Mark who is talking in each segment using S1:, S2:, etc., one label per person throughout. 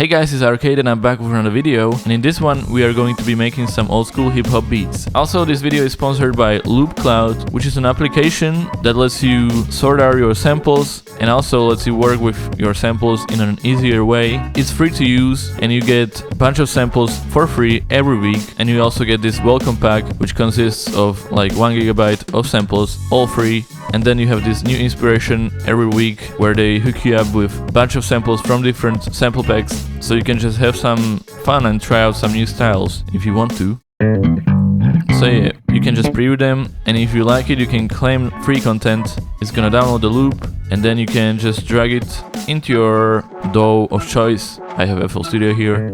S1: Hey guys, it's Arcade and I'm back with another video, and in this one we are going to be making some old school hip hop beats. Also, this video is sponsored by Loopcloud, which is an application that lets you sort out your samples and also lets you work with your samples in an easier way. It's free to use and you get a bunch of samples for free every week, and you also get this welcome pack which consists of like 1 GB of samples, all free. And then you have this new inspiration every week where they hook you up with a bunch of samples from different sample packs, so you can just have some fun and try out some new styles if you want to. So yeah, you can just preview them, and if you like it you can claim free content. It's gonna download the loop and then you can just drag it into your DAW of choice. I have FL Studio here.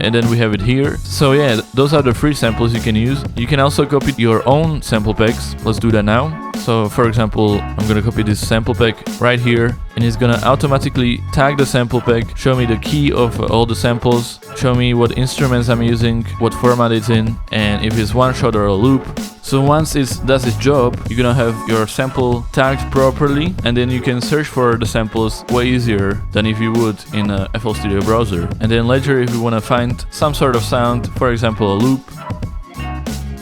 S1: And then we have it here. So yeah, those are the free samples you can use. You can also copy your own sample packs. Let's do that now. So for example, I'm gonna copy this sample pack right here, and it's gonna automatically tag the sample pack, show me the key of all the samples, show me what instruments I'm using, what format it's in, and if it's one shot or a loop. So once it does its job, you're gonna have your sample tagged properly, and then you can search for the samples way easier than if you would in a FL Studio browser. And then later, if you wanna find some sort of sound, for example a loop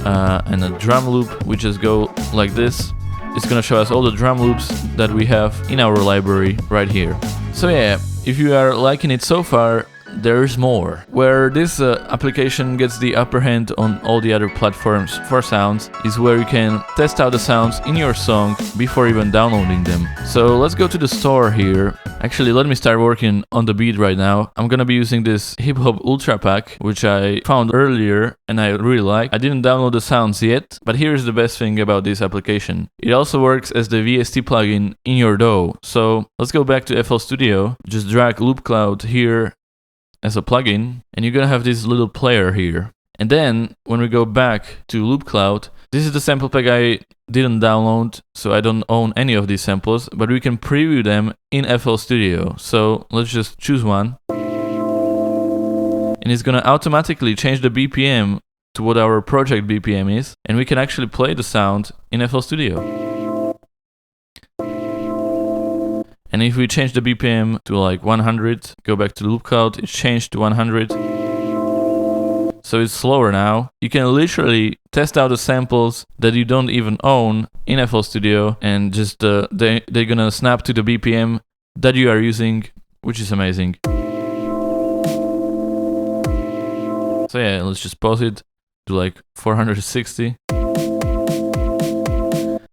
S1: and a drum loop, we just go like this. It's gonna show us all the drum loops that we have in our library right here. So yeah, if you are liking it so far, there's more. Where this application gets the upper hand on all the other platforms for sounds is where you can test out the sounds in your song before even downloading them. So let's go to the store here. Actually, let me start working on the beat right now. I'm gonna be using this Hip Hop Ultra Pack, which I found earlier and I really like. I didn't download the sounds yet, but here's the best thing about this application. It also works as the VST plugin in your DAW. So let's go back to FL Studio, just drag Loopcloud here as a plugin, and you're gonna have this little player here. And then when we go back to Loopcloud, this is the sample pack I didn't download, so I don't own any of these samples, but we can preview them in FL Studio. So let's just choose one, and it's gonna automatically change the BPM to what our project BPM is, and we can actually play the sound in FL Studio. And if we change the BPM to like 100, go back to Loopcloud, it's changed to 100. So it's slower now. You can literally test out the samples that you don't even own in FL Studio, and just they're gonna snap to the BPM that you are using, which is amazing. So yeah, let's just pause it to like 460.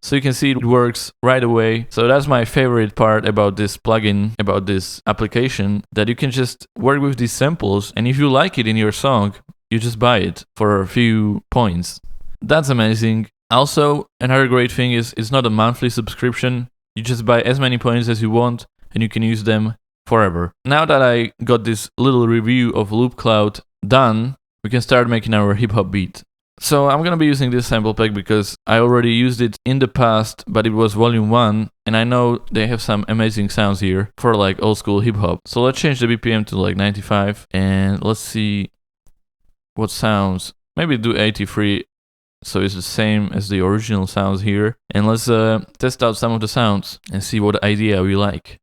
S1: So you can see it works right away. So that's my favorite part about this plugin, about this application, that you can just work with these samples, and if you like it in your song, you just buy it for a few points. That's amazing. Also, another great thing is it's not a monthly subscription. You just buy as many points as you want and you can use them forever. Now that I got this little review of Loopcloud done, we can start making our hip hop beat. So I'm gonna be using this sample pack because I already used it in the past, but it was volume 1, and I know they have some amazing sounds here for like old school hip hop. So let's change the BPM to like 95, and let's see what sounds. Maybe do 83, so it's the same as the original sounds here. And let's test out some of the sounds and see what idea we like.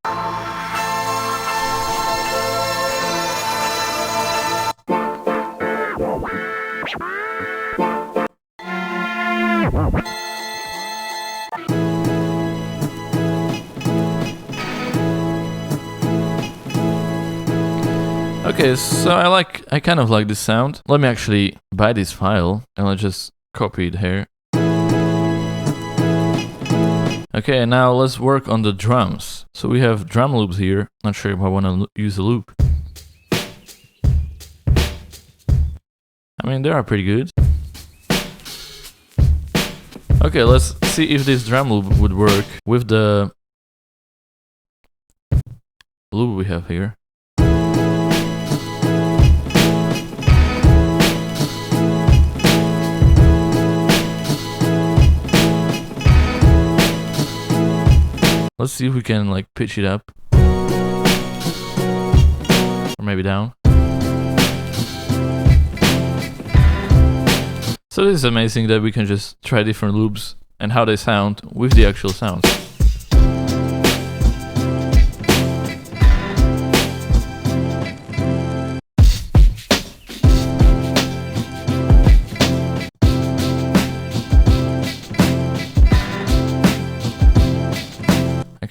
S1: Okay, so I kind of like this sound. Let me actually buy this file and let's just copy it here. Okay, and now let's work on the drums. So we have drum loops here. Not sure if I want to use a loop. I mean, they are pretty good. Okay, let's see if this drum loop would work with the loop we have here. Let's see if we can like pitch it up. Or maybe down. So this is amazing that we can just try different loops and how they sound with the actual sounds.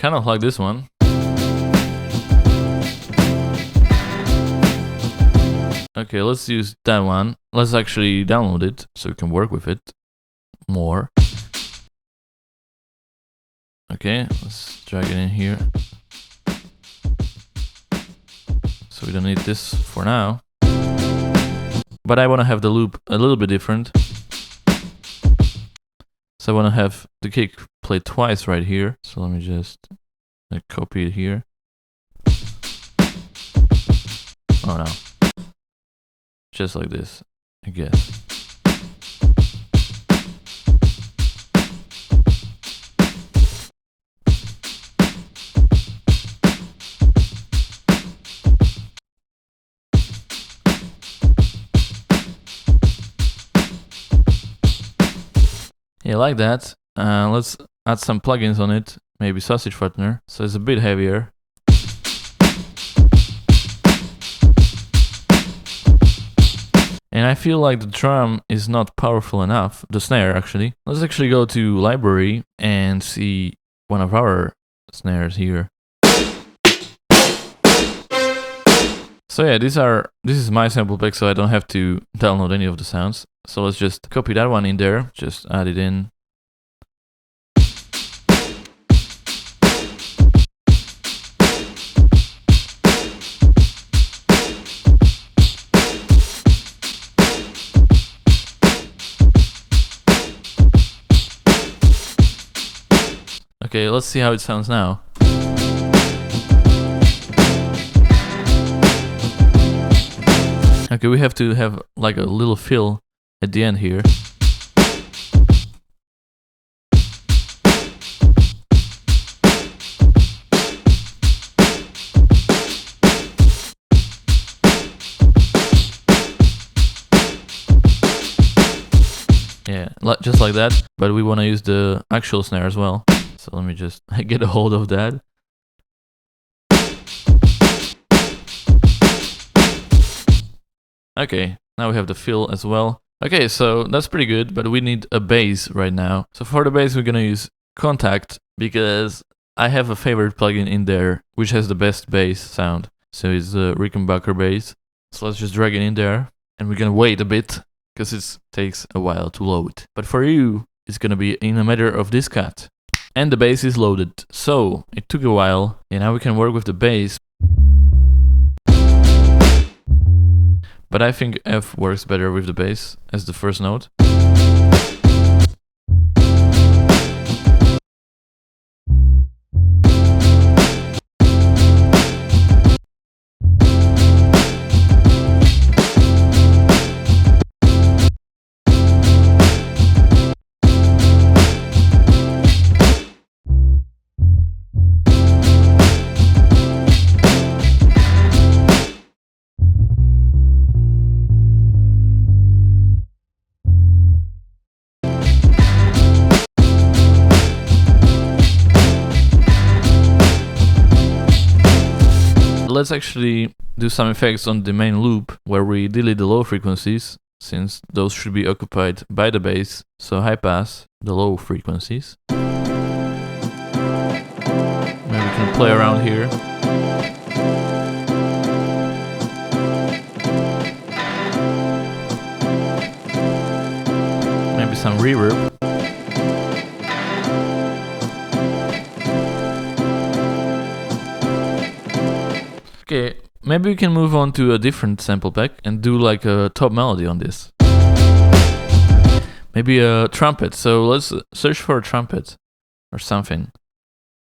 S1: kind of like this one. Okay, let's use that one. Let's actually download it so we can work with it more. Okay, let's drag it in here. So we don't need this for now. But I want to have the loop a little bit different. So I want to have the kick play twice right here. So let me just copy it here. Oh no. Just like this, I guess. Yeah, like that. Let's add some plugins on it. Maybe sausage fattener, so it's a bit heavier. And I feel like the drum is not powerful enough, the snare actually. Let's actually go to library and see one of our snares here. So yeah, this is my sample pack, so I don't have to download any of the sounds. So let's just copy that one in there, just add it in. Okay, let's see how it sounds now. Okay, we have to have like a little fill at the end here. Yeah, just like that, but we want to use the actual snare as well. So let me just get a hold of that. Okay, now we have the fill as well. Okay, so that's pretty good, but we need a bass right now. So for the bass, we're gonna use Contact, because I have a favorite plugin in there, which has the best bass sound. So it's the Rickenbacker bass. So let's just drag it in there, and we're gonna wait a bit, because it takes a while to load. But for you, it's gonna be in a matter of this cut. And the bass is loaded. So it took a while, and now we can work with the bass. But I think F works better with the bass as the first note. Let's actually do some effects on the main loop where we delete the low frequencies, since those should be occupied by the bass. So high pass the low frequencies. Maybe we can play around here. Maybe some reverb. Okay, maybe we can move on to a different sample pack and do like a top melody on this. Maybe a trumpet. So let's search for a trumpet or something.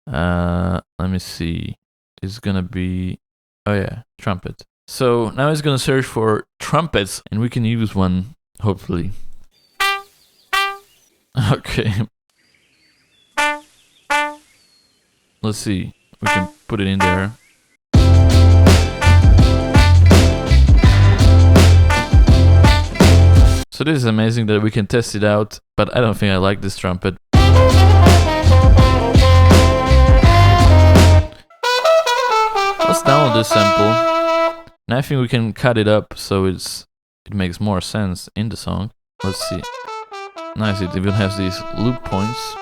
S1: Let me see. It's gonna be, oh yeah, trumpet. So now it's gonna search for trumpets, and we can use one, hopefully. Okay. Let's see. We can put it in there. So this is amazing that we can test it out, but I don't think I like this trumpet. Let's download this sample, and I think we can cut it up so it makes more sense in the song. Let's see. Nice, it even has these loop points.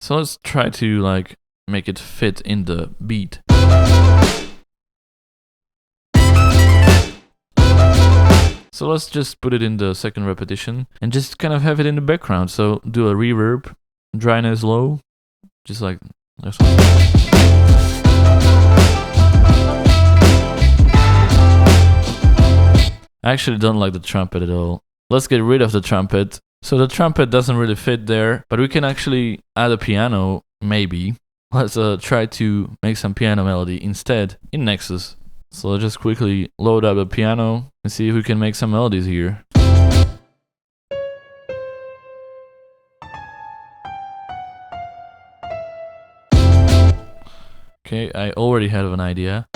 S1: So let's try to like make it fit in the beat. So let's just put it in the second repetition and just kind of have it in the background. So do a reverb, dryness low, just like this one. I actually don't like the trumpet at all. Let's get rid of the trumpet. So the trumpet doesn't really fit there, but we can actually add a piano, maybe. Let's try to make some piano melody instead in Nexus. So let's just quickly load up the piano and see if we can make some melodies here. Okay, I already have an idea.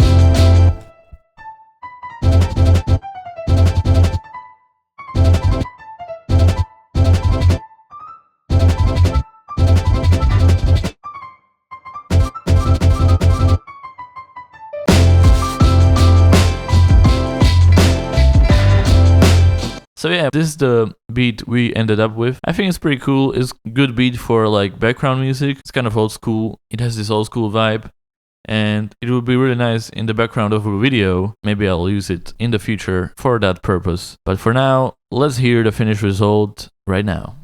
S1: So yeah, this is the beat we ended up with. I think it's pretty cool. It's a good beat for like background music. It's kind of old school. It has this old school vibe. And it would be really nice in the background of a video. Maybe I'll use it in the future for that purpose. But for now, let's hear the finished result right now.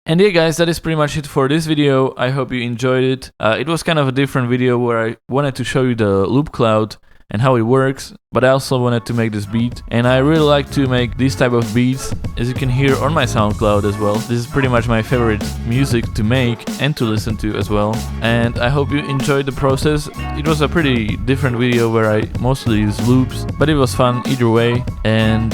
S1: And yeah guys, that is pretty much it for this video. I hope you enjoyed it. It was kind of a different video where I wanted to show you the Loopcloud and how it works, but I also wanted to make this beat. And I really like to make these type of beats, as you can hear on my SoundCloud as well. This is pretty much my favorite music to make and to listen to as well. And I hope you enjoyed the process. It was a pretty different video where I mostly use loops, but it was fun either way. And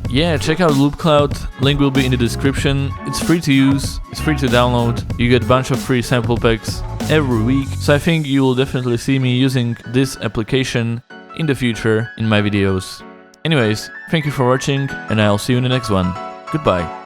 S1: yeah, check out Loopcloud, link will be in the description. It's free to use, it's free to download. You get a bunch of free sample packs every week. So I think you will definitely see me using this application in the future in my videos. Anyways, thank you for watching and I'll see you in the next one. Goodbye.